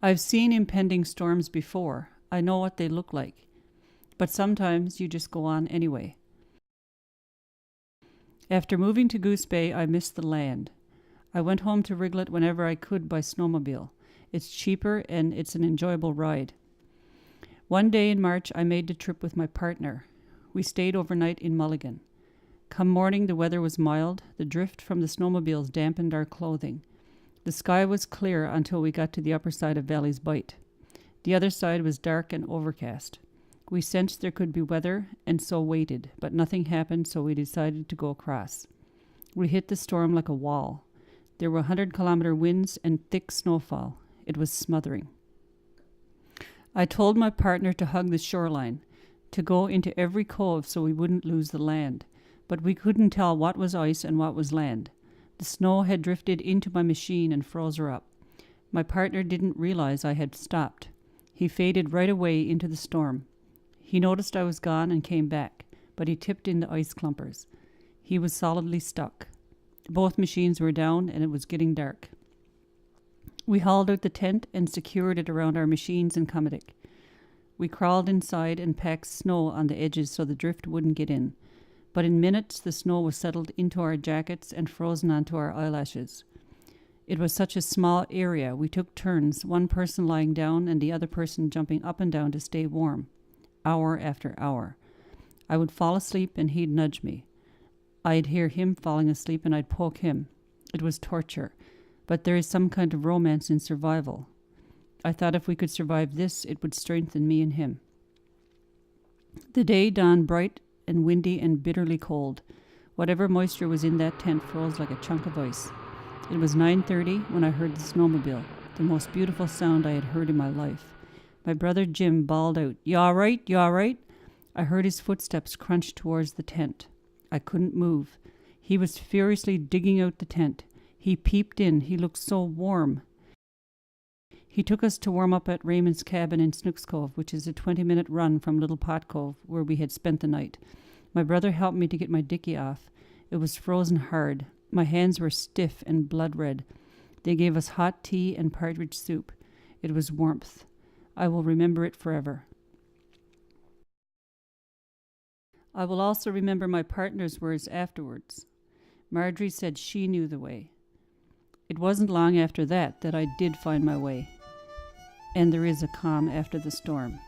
I've seen impending storms before. I know what they look like. But sometimes you just go on anyway. After moving to Goose Bay, I missed the land. I went home to Rigolet whenever I could by snowmobile. It's cheaper and it's an enjoyable ride. One day in March, I made the trip with my partner. We stayed overnight in Mulligan. Come morning, the weather was mild. The drift from the snowmobiles dampened our clothing. The sky was clear until we got to the upper side of Valley's Bight. The other side was dark and overcast. We sensed there could be weather and so waited, but nothing happened, so we decided to go across. We hit the storm like a wall. There were 100-kilometer winds and thick snowfall. It was smothering. I told my partner to hug the shoreline, to go into every cove so we wouldn't lose the land, but we couldn't tell what was ice and what was land. The snow had drifted into my machine and froze her up. My partner didn't realize I had stopped. He faded right away into the storm. He noticed I was gone and came back, but he tipped in the ice clumpers. He was solidly stuck. Both machines were down and it was getting dark. We hauled out the tent and secured it around our machines and Cometic. We crawled inside and packed snow on the edges so the drift wouldn't get in. But in minutes the snow was settled into our jackets and frozen onto our eyelashes. It was such a small area, we took turns, one person lying down and the other person jumping up and down to stay warm, hour after hour. I would fall asleep and he'd nudge me. I'd hear him falling asleep and I'd poke him. It was torture, but there is some kind of romance in survival. I thought if we could survive this, it would strengthen me and him. The day dawned bright and windy and bitterly cold. Whatever moisture was in that tent froze like a chunk of ice. It was 9:30 when I heard the snowmobile, the most beautiful sound I had heard in my life. My brother Jim bawled out, "You all right? You all right?" I heard his footsteps crunch towards the tent. I couldn't move. He was furiously digging out the tent. He peeped in. He looked so warm. He took us to warm up at Raymond's cabin in Snooks Cove, which is a 20-minute run from Little Pot Cove, where we had spent the night. My brother helped me to get my dickie off. It was frozen hard. My hands were stiff and blood red. They gave us hot tea and partridge soup. It was warmth. I will remember it forever. I will also remember my partner's words afterwards. Marjorie said she knew the way. It wasn't long after that I did find my way. And there is a calm after the storm.